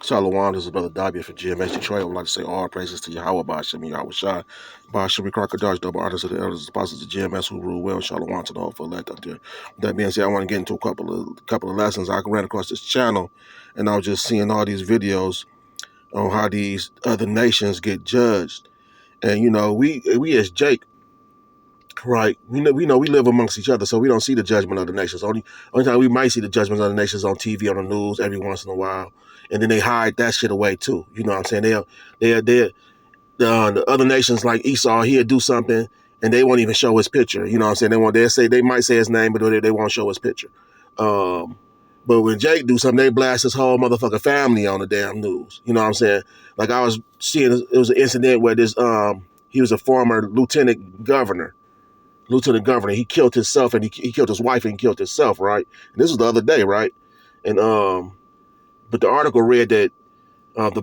Shalom, this is Brother Dobby from GMS Detroit. I would like to say all praises to Yahweh, Ba'ashem, Yahweh Shai, Ba'ashem, Crocodiles, double honors to the elders, apostles of GMS who rule well. Shalom to the whole elect out there. With that being said, I want to get into a couple of lessons. I ran across this channel, and I was just seeing all these videos on how these other nations get judged. And we as Jake, right? We know we live amongst each other, so we don't see the judgment of the nations. Only time we might see the judgment of the nations on TV, on the news, every once in a while, and then they hide that shit away too. You know what I'm saying? The other nations like Esau, he'll do something and they won't even show his picture. You know what I'm saying? They might say his name, but they won't show his picture. But when Jake do something, they blast his whole motherfucking family on the damn news. You know what I'm saying? Like I was seeing, it was an incident where he was a former lieutenant governor. He killed himself and he killed his wife and he killed himself, right? And this was the other day, right? And but the article read that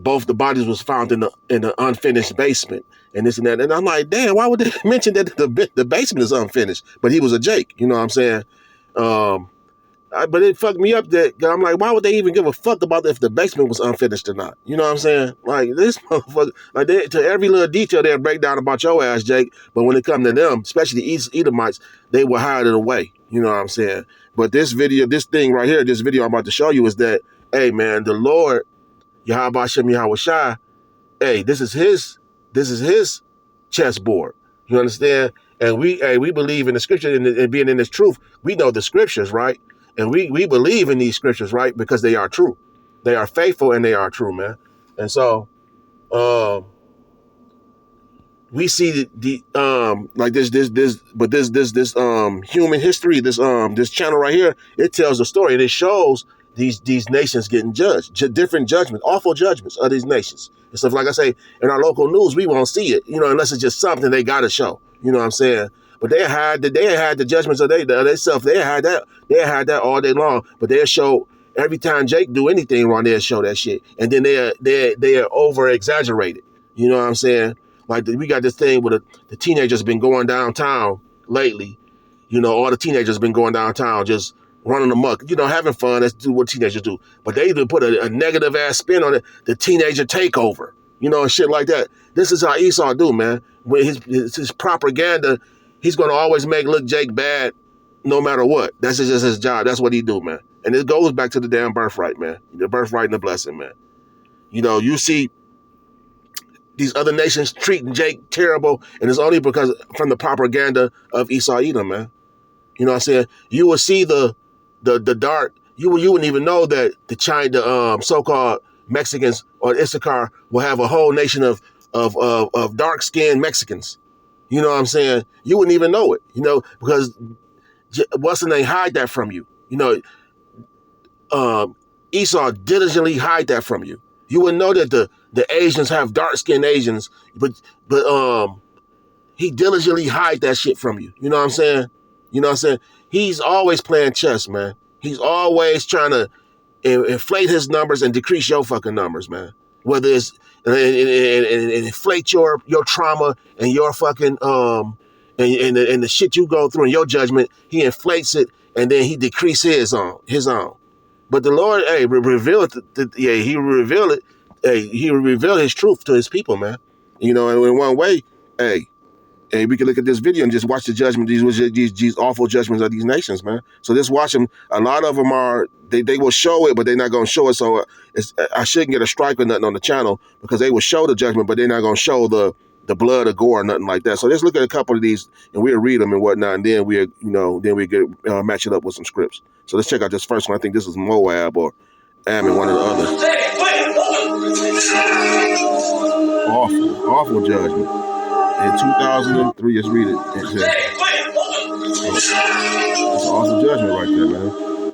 both the bodies was found in the unfinished basement and this and that. And I'm like, damn, why would they mention that the basement is unfinished? But he was a Jake, you know what I'm saying? But it fucked me up that I'm like, why would they even give a fuck about if the basement was unfinished or not? You know what I'm saying? Like this motherfucker, like to every little detail they'll break down about your ass, Jake. But when it comes to them, especially the Edomites, they will hide it away. You know what I'm saying? But this video I'm about to show you is that, hey man, the Lord, Yahweh Shem Yahweh Shai, hey, this is his chessboard. You understand? And we believe in the scripture and being in this truth. We know the scriptures, right? And we believe in these scriptures, right? Because they are true. They are faithful and they are true, man. And so we see like this human history, this channel right here, it tells a story and it shows these nations getting judged, different judgments, awful judgments of these nations. And stuff, like I say, in our local news, we won't see it, unless it's just something they got to show. You know what I'm saying? But they had the judgments of themselves. They had that all day long. But they'll show every time Jake do anything wrong, they'll show that shit. And then they are over exaggerated. You know what I'm saying? Like we got this thing where the teenagers been going downtown lately. All the teenagers been going downtown just running amok, having fun. That's what teenagers do. But they even put a negative ass spin on it, the teenager takeover, and shit like that. This is how Esau do, man. With his propaganda, he's going to always look Jake bad no matter what. That's just his job. That's what he do, man. And it goes back to the damn birthright, man. The birthright and the blessing, man. You see these other nations treating Jake terrible, and it's only because from the propaganda of Esau Edom, man. You know what I'm saying? You will see the dart. You wouldn't even know that the so-called Mexicans or Issachar will have a whole nation of dark-skinned Mexicans. You know what I'm saying? You wouldn't even know it, because what's the name hide that from you? Esau diligently hide that from you. You wouldn't know that the Asians have dark-skinned Asians, but he diligently hide that shit from you. You know what I'm saying? You know what I'm saying? He's always playing chess, man. He's always trying to inflate his numbers and decrease your fucking numbers, man. Whether it's and inflate your trauma and your fucking and the shit you go through and your judgment, he inflates it and then he decreases his own. But the Lord, hey, reveal it. He reveal it. Hey, he reveal his truth to his people, man. And in one way, hey, we can look at this video and just watch the judgment, these awful judgments of these nations, man. So just watch them. A lot of them they will show it, but they're not going to show it. So I shouldn't get a strike or nothing on the channel because they will show the judgment, but they're not going to show the blood or gore or nothing like that. So let's look at a couple of these and we'll read them and whatnot. And then we get match it up with some scripts. So let's check out this first one. I think this is Moab or Ammon, one or the other. Awful judgment. In 2003, let's read it. It's an awesome judgment right there, man.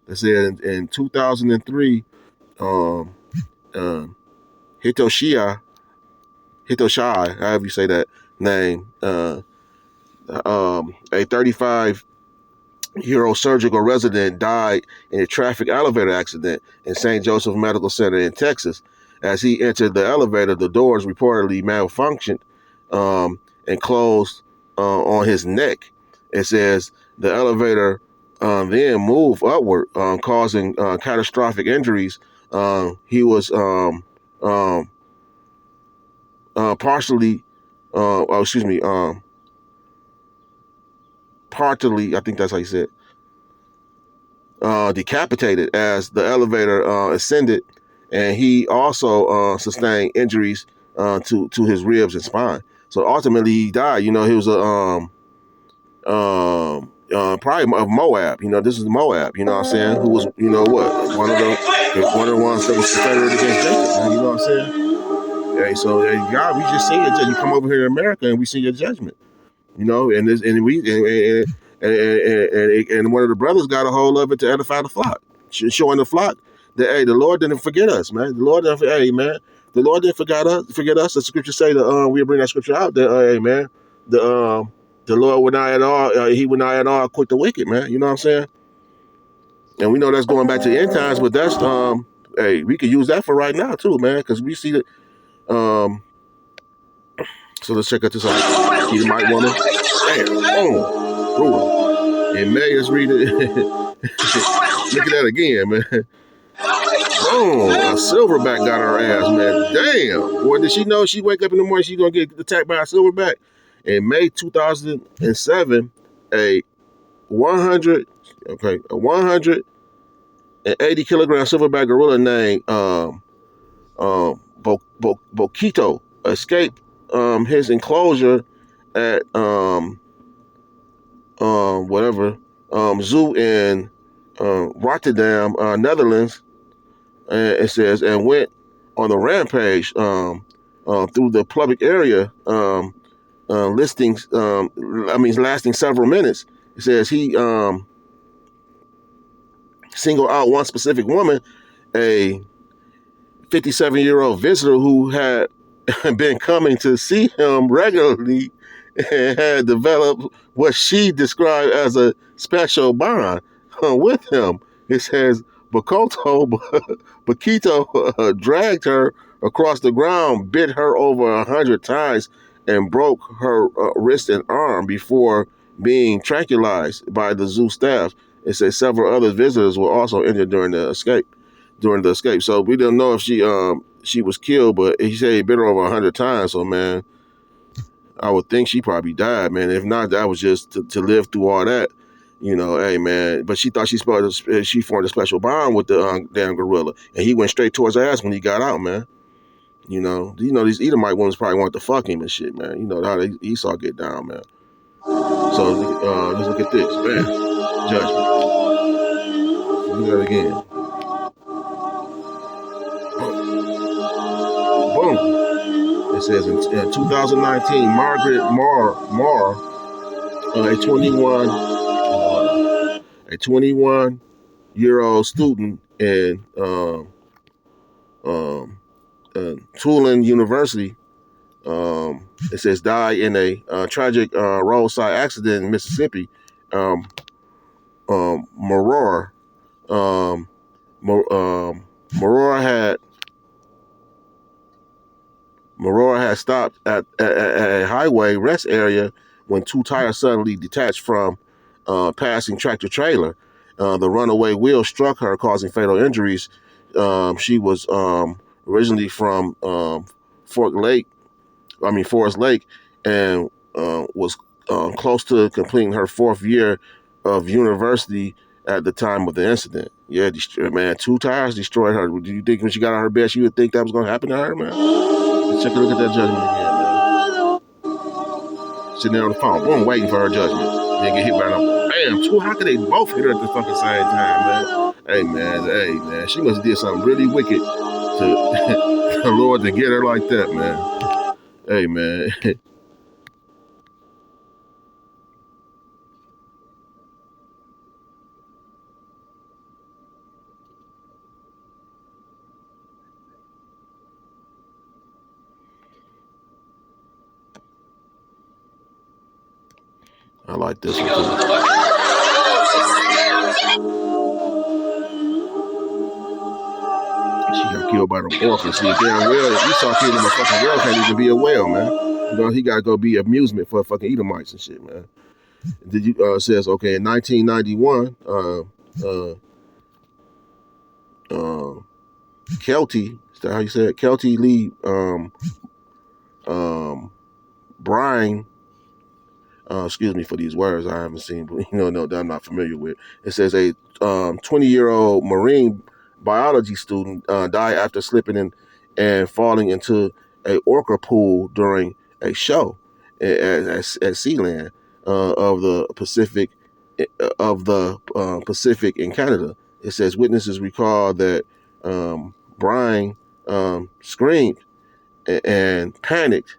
They said in 2003, Hitoshai, however you say that name, a 35-year-old surgical resident died in a traffic elevator accident in St. Joseph Medical Center in Texas. As he entered the elevator, the doors reportedly malfunctioned and closed on his neck. It says the elevator then moved upward, causing catastrophic injuries He was partially, partly, I think that's how you said, decapitated as the elevator ascended, and he also sustained injuries to his ribs and spine. So ultimately, he died. You know, he was probably of Moab. You know, this is Moab. You know what I'm saying? Who was, you know, what, one of the ones that was confederate against Jacob. You know what I'm saying? Hey, so hey, God, we just see it. You come over here to America, and we see your judgment. You know, and this, and we, and one of the brothers got a hold of it to edify the flock, showing the flock that, hey, the Lord didn't forget us, man. The Lord didn't, hey, man, the Lord didn't forget us. Forget us. The scripture say that we bring that scripture out that, hey, man, the Lord would not at all, He would not at all quit the wicked, man. You know what I'm saying? And we know that's going back to the end times, but that's hey, we could use that for right now too, man, because we see that. So let's check out this out. Edomite woman. Damn, boom, ruler. And May, let's read it. Look at that again, man. Boom, a silverback got her ass, man. Damn. Boy, did she know she wake up in the morning, she gonna get attacked by a silverback? In May 2007, a 180 kilogram silverback gorilla named Bokito escaped his enclosure at zoo in Rotterdam, Netherlands. And it says, and went on a rampage through the public area, lasting several minutes. It says he singled out one specific woman, a 57-year-old visitor who had been coming to see him regularly and had developed what she described as a special bond with him. It says Bokito dragged her across the ground, bit her over 100 times, and broke her wrist and arm before being tranquilized by the zoo staff. It says several other visitors were also injured during the escape. So we don't know if she was killed, but he said he bit her over 100 times. So man, I would think she probably died, man. If not, that was just to live through all that. You know, hey man. But she thought she formed a special bond with the damn gorilla, and he went straight towards her ass when he got out, man. You know these Edomite ones probably wanted to fuck him and shit, man. You know how Esau get down, man. So let's look at this, man. Judgment. Look at it again. Boom. It says in 2019, Margaret Marr, a 21-year-old student in Tulane University, it says died in a tragic roadside accident in Mississippi. Maror had stopped at a highway rest area when two tires suddenly detached from passing tractor trailer. The runaway wheel struck her, causing fatal injuries. She was originally from Forest Lake, and was close to completing her 4th year of university at the time of the incident. Yeah, man, 2 tires destroyed her. Do you think when she got out of her bed, she would think that was going to happen to her, man? Let's take a look at that judgment again, man. Sitting there on the phone, boom, waiting for her judgment. Then get hit by them. Bam, 2. How could they both hit her at the fucking same time, man? Hey, man, she must have did something really wicked to the Lord to get her like that, man. Hey, man. I like this one too. She got killed by the orphans. See, damn well, if Esau killed him, a fucking whale can't even be a whale, man. You know, he got to go be amusement for fucking Edomites and shit, man. Did you says okay in 1991, Kelty, is that how you say it? Kelty Lee Brine, excuse me for these words I haven't seen, but no, that I'm not familiar with. It says a 20-year-old Marine biology student died after slipping in and falling into a orca pool during a show at Sealand of the Pacific in Canada. It says witnesses recall that Brian screamed and panicked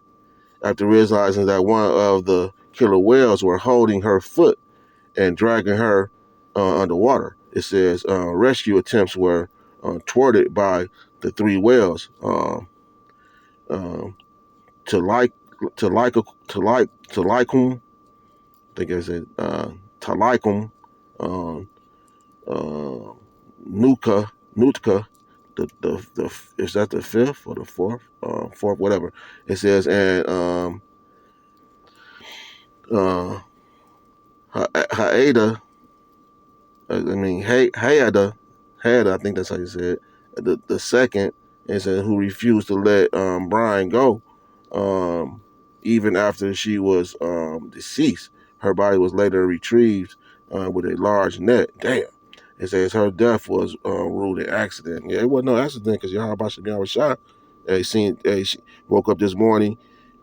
after realizing that one of the killer whales were holding her foot and dragging her underwater. It says rescue attempts were thwarted by the three whales. To like Talikum, I think I said Talikum, Nutka, the is that the fifth or the fourth? Fourth, whatever. It says, and Haida, Hayada, I think that's how you say it. The second is who refused to let Brian go, even after she was deceased. Her body was later retrieved with a large net. Damn. It says her death was ruled an accident. Yeah, it wasn't no accident because Yahweh Shem was shot. She woke up this morning.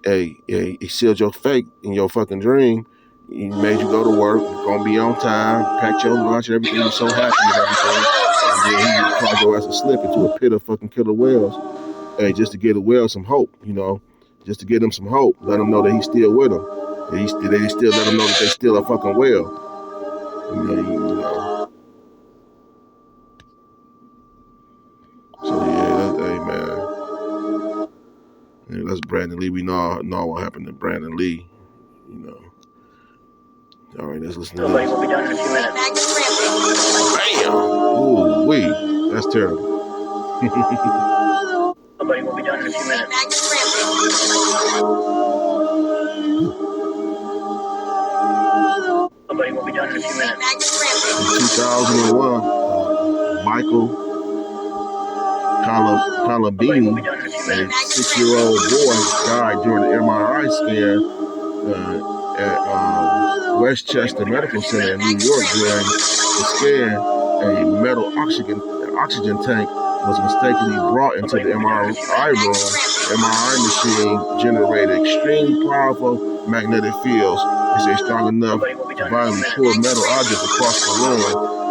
He sealed your fate in your fucking dream. He made you go to work, gonna be on time, packed your lunch and everything. You're so happy and everything. And then he caused your ass to slip into a pit of fucking killer whales. Hey, just to get a whale some hope, just to get him some hope. Let him know that he's still with them. They still let him know that they still a fucking whale. So yeah, hey man. Yeah, that's Brandon Lee. We know what happened to Brandon Lee. All right, let's listen to this. Will be done in a few minutes. Bam! Ooh, wee. That's terrible. Somebody will be done in a few minutes. Somebody will be done in a few minutes. In 2001, Michael Calabini, a 6-year-old boy, died during the MRI scan at Westchester Medical Center in New York. During the scan, a metal oxygen tank was mistakenly brought into the MRI room. The MRI machine generated extremely powerful magnetic fields. It says strong enough to violently pull metal objects across the room.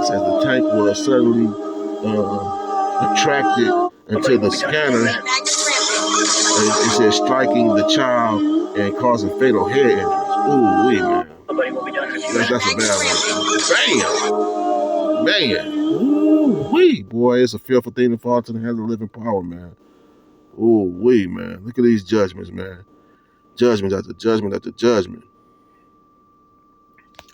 It says the tank was suddenly attracted into the scanner. It says striking the child and causing fatal head injuries. Ooh, wee, man. That's a bad one. Bam! Man. Ooh, wee. Boy, it's a fearful thing to fall into the hands of living power, man. Ooh, wee, man. Look at these judgments, man. Judgment after judgment after judgment.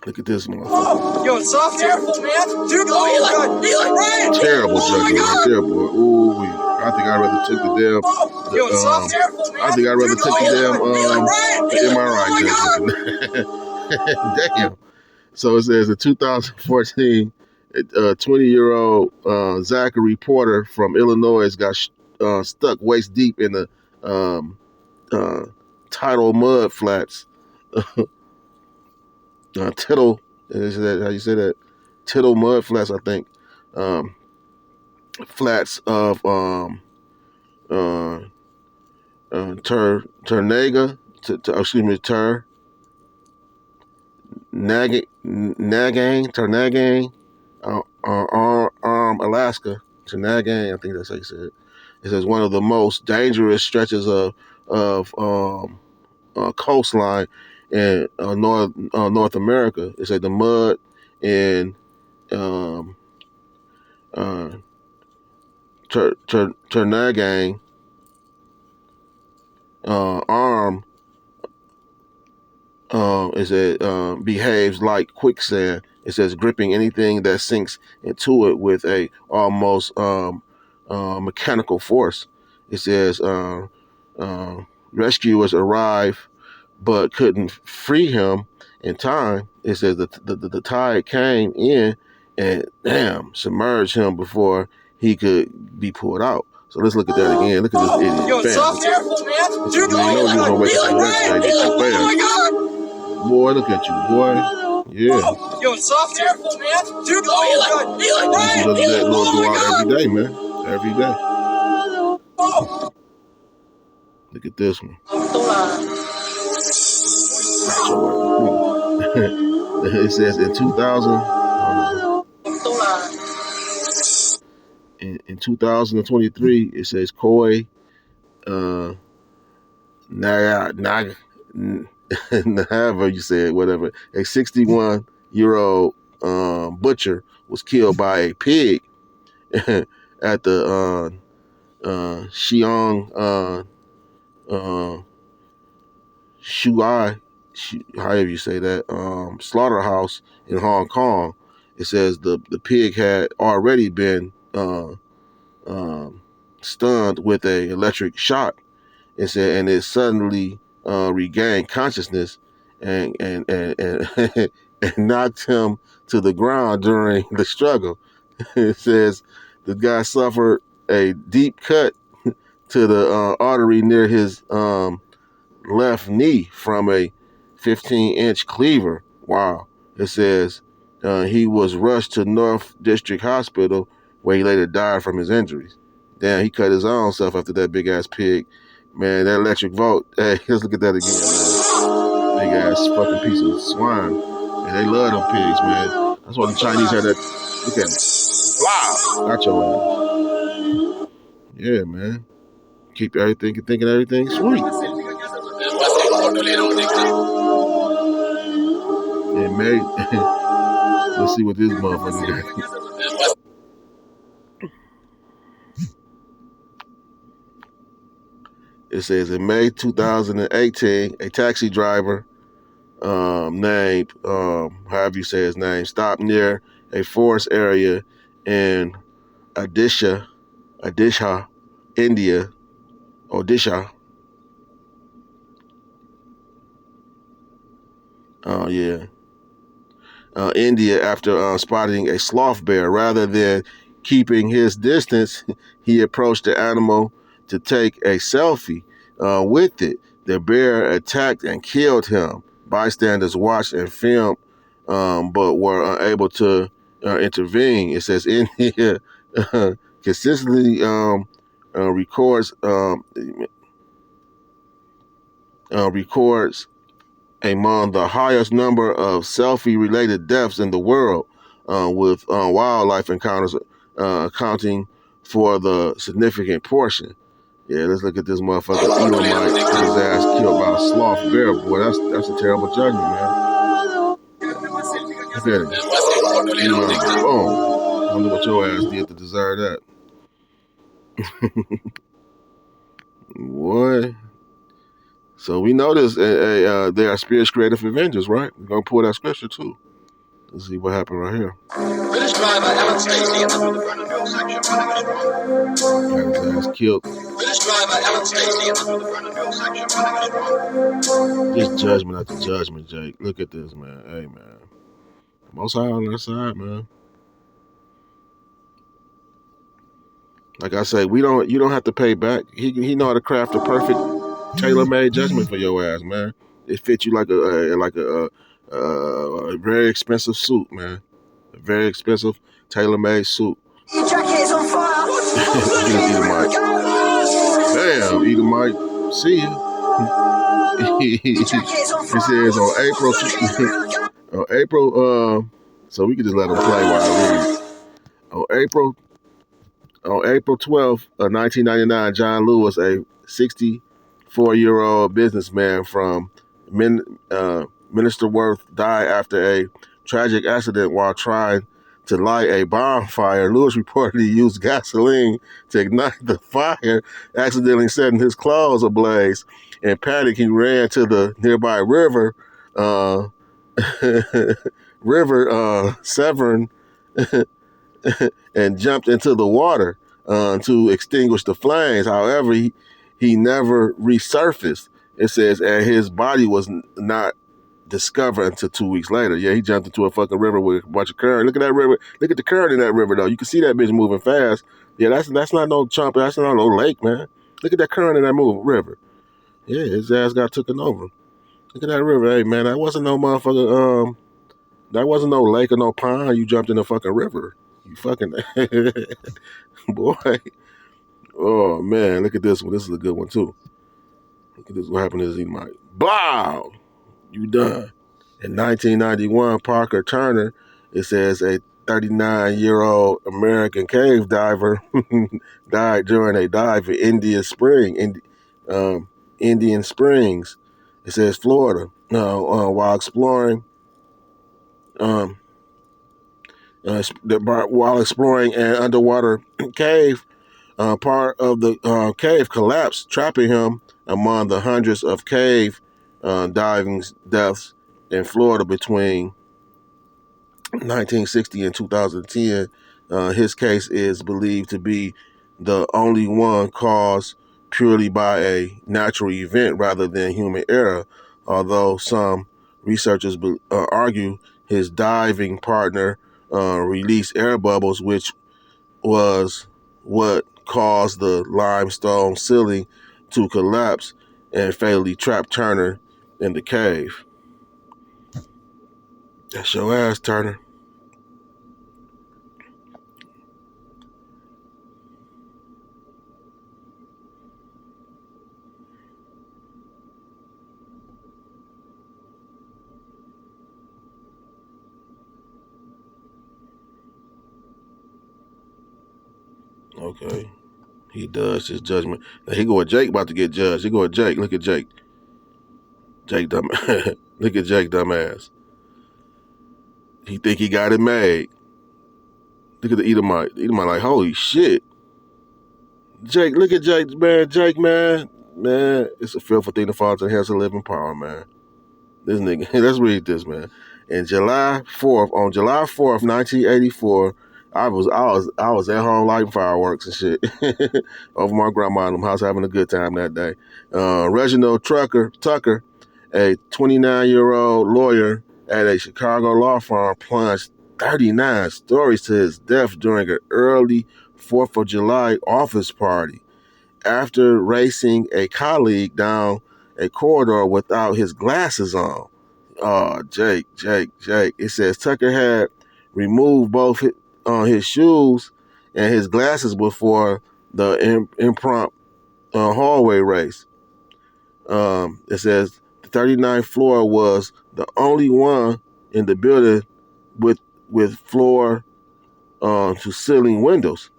Look at this motherfucker. Oh, yo, it's soft. Careful, man. Dude, oh, Eli, Brian. Terrible judgment right there, boy. Ooh, wee. I think I'd rather take the damn. I think I'd rather take the damn MRI judgment. Damn. So it says in 2014, 20-year-old Zachary Porter from Illinois got stuck waist deep in the tidal mud flats. Tittle, is that how you say that? Tittle mud flats, I think. Flats of Turnagain, Alaska, Turnagain, I think that's how you say it. It says one of the most dangerous stretches of coastline in North America. It said the mud in Turnagain arm behaves like quicksand. It says gripping anything that sinks into it with a almost mechanical force. It says rescuers arrived but couldn't free him in time. It says the tide came in and submerged him before he could be pulled out. So let's look at that again. Look at this idiot. Yo, soft, careful, man. Dude, oh my God. Oh my God. Boy, look at you, boy. Yeah. Yo, soft, careful, man. Dude, oh my God. You see that Lord go out every day, man. Every day. Look at this one. It says in 2000. In 2023, it says Koi however you say it, whatever, a 61-year-old butcher was killed by a pig at the Xiong Shuai, however you say that, slaughterhouse in Hong Kong. It says the pig had already been stunned with a electric shock. It said, and it suddenly regained consciousness and knocked him to the ground during the struggle. It says the guy suffered a deep cut to the artery near his left knee from a 15-inch cleaver. Wow. It says he was rushed to North District Hospital where he later died from his injuries. Damn, he cut his own self after that big-ass pig. Man, that electric volt. Hey, let's look at that again, man. Big-ass fucking piece of swine. And they love them pigs, man. That's why the Chinese had that. Look at it. Wow. Got your ass. Yeah, man. Keep everything, thinking everything's sweet. And May, let's see what this motherfucker got. It says in May 2018, a taxi driver named, however you say his name, stopped near a forest area in Odisha, India. India after spotting a sloth bear. Rather than keeping his distance, he approached the animal to take a selfie with it. The bear attacked and killed him. Bystanders watched and filmed, but were unable to intervene. It says India consistently records among the highest number of selfie-related deaths in the world, with wildlife encounters accounting for the significant portion. Yeah, let's look at this motherfucker. Elamite get his ass killed by a sloth bear. Boy, that's a terrible judgment, man. Look at it. Boom. I wonder what your ass did to deserve that. What? So we know this. They are spirits creative Avengers, right? We're gonna pull that scripture too. Let's see what happened right here. British driver Alan Stacey in the Burnham section. Got his ass killed. British driver Alan Stacey in the Burnham section. Just judgment after judgment, Jake. Look at this, man. Hey, man. Most High on their side, man. Like I say, you don't have to pay back. He know how to craft a perfect tailor-made judgment for your ass, man. It fits you like a very expensive suit, man. A very expensive tailor-made suit. Your jacket's on fire. Edomite. Damn, Edomite. See you. It says on April, so we can just let them play while I read. On April 12th, 1999, John Lewis, a 64-year-old businessman from Minsterworth, died after a tragic accident while trying to light a bonfire. Lewis reportedly used gasoline to ignite the fire, accidentally setting his clothes ablaze. In panic, he ran to the nearby river, Severn, and jumped into the water to extinguish the flames. However, he never resurfaced. It says, and his body was not discovered until 2 weeks later. Yeah, he jumped into a fucking river with a bunch of current. Look at that river. Look at the current in that river, though. You can see that bitch moving fast. Yeah, that's not no chump. That's not no lake, man. Look at that current in that river. Yeah, his ass got taken over. Look at that river. Hey, man, that wasn't no motherfucker. That wasn't no lake or no pond. You jumped in the fucking river. You fucking boy. Oh man, look at this one. This is a good one too. Look at this. What happened to this Edomite? Blow. You done. In 1991, Parker Turner, it says a 39-year-old American cave diver died during a dive in Indian Springs. It says Florida, while exploring um, while exploring an underwater cave. Part of the cave collapsed, trapping him among the hundreds of cave diving deaths in Florida between 1960 and 2010. His case is believed to be the only one caused purely by a natural event rather than human error, although some researchers argue his diving partner released air bubbles, which was what caused the limestone ceiling to collapse and fatally trap Turner in the cave. That's your ass, Turner. Okay. He does his judgment. Now he go with Jake about to get judged. He go with Jake. Look at Jake. Jake dumb. Look at Jake dumbass. He think he got it made. Look at the Edomite. The Edomite like, holy shit. Jake, look at Jake, man. Jake, man. Man, it's a fearful thing to fall to the hands of living power, man. This nigga, let's read this, man. On July 4th, 1984, I was at home lighting fireworks and shit over my grandma and them house having a good time that day. Reginald Tucker, a 29-year-old lawyer at a Chicago law firm, plunged 39 stories to his death during an early 4th of July office party after racing a colleague down a corridor without his glasses on. Oh, Jake. It says Tucker had removed both his shoes and his glasses before the impromptu hallway race. It says the 39th floor was the only one in the building with floor to ceiling windows.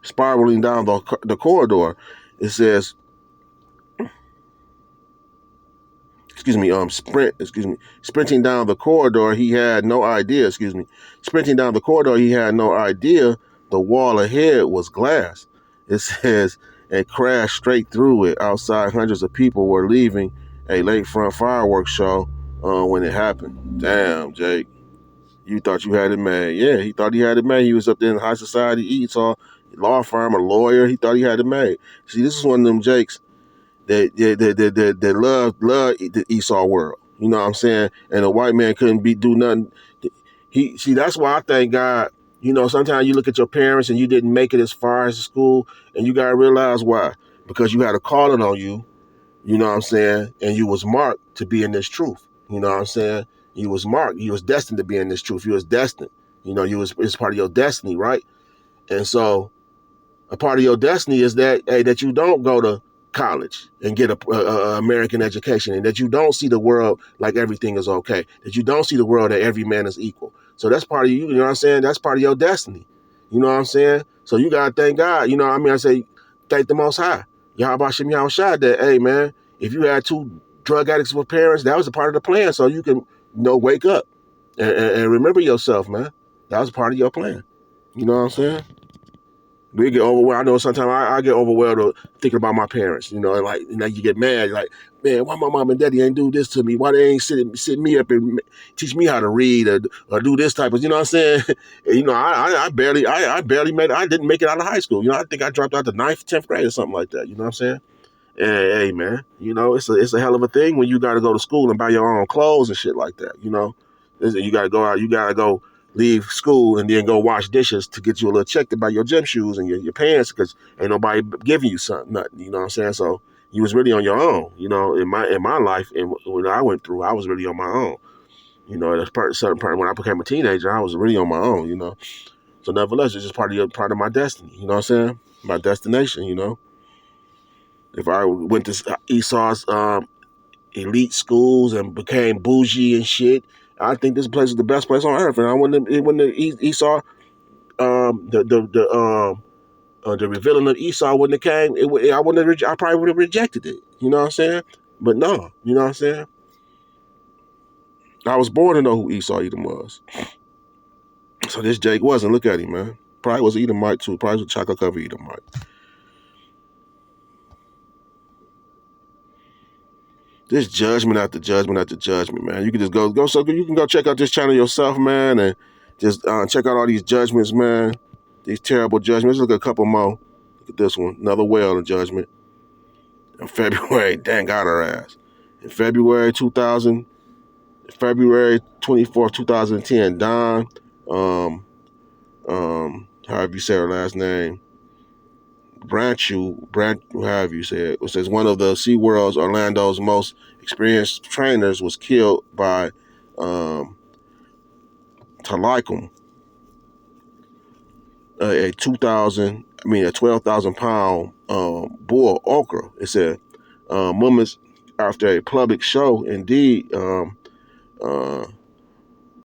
Spiraling down the corridor. It says, sprinting down the corridor, he had no idea, sprinting down the corridor, he had no idea the wall ahead was glass. It says, and crashed straight through it. Outside, hundreds of people were leaving a lakefront fireworks show when it happened. Damn, Jake. You thought you had it made. Yeah, he thought he had it made. He was up there in high society, Esau, law firm, a lawyer. He thought he had it made. See, this is one of them Jakes that love the Esau world. You know what I'm saying? And a white man couldn't do nothing. That's why I thank God. You know, sometimes you look at your parents and you didn't make it as far as school, and you gotta realize why. Because you had a calling on you. You know what I'm saying? And you was marked to be in this truth. You know what I'm saying? You was marked. You was destined to be in this truth. You was destined. You know, it's part of your destiny, right? And so a part of your destiny is that you don't go to college and get a American education, and that you don't see the world like everything is okay, that you don't see the world that every man is equal. So that's part of you know what I'm saying? That's part of your destiny. You know what I'm saying? So you got to thank God. You know what I mean? I say, thank the Most High. Yahweh Shem Yahweh Shai that, hey, man, if you had two drug addicts with parents, that was a part of the plan. So you can, wake up and remember yourself, man. That was part of your plan. You know what I'm saying? We get overwhelmed. I know sometimes I get overwhelmed thinking about my parents, and like, you get mad, like, man, why my mom and daddy ain't do this to me? Why they ain't sit me up and teach me how to read or do this type of, you know what I'm saying? And, I barely made it. I didn't make it out of high school. I think I dropped out the 9th, 10th grade or something like that. You know what I'm saying? And, hey, man, it's a hell of a thing when you got to go to school and buy your own clothes and shit like that. Listen, you gotta go out. You gotta go leave school and then go wash dishes to get you a little check to buy your gym shoes and your pants because ain't nobody giving you nothing. You know what I'm saying? So you was really on your own. You know, in my life and when I went through, I was really on my own. You know, at a certain part when I became a teenager, I was really on my own. You know, so nevertheless, it's just part of my destiny. You know what I'm saying? My destination. You know, if I went to Esau's elite schools and became bougie and shit, I think this place is the best place on earth. And I wouldn't when the Esau the revealing of Esau wouldn't have came, I probably would have rejected it. You know what I'm saying? But no, you know what I'm saying? I was born to know who Esau Edom was. So this Jake wasn't. Look at him, man. Probably was Edomite too. Probably was a chocolate covered Edomite. This judgment after judgment after judgment, man. You can just go. So you can go check out this channel yourself, man, and just check out all these judgments, man. These terrible judgments. Let's look at a couple more. Look at this one. Another whale of judgment. In February, dang, got her ass. In February 24th, 2010, Don, however you say her last name, however you say it, it says one of the SeaWorld's Orlando's most experienced trainers was killed by Talikum, a 12,000-pound bull ochre. It said moments after a public show, indeed,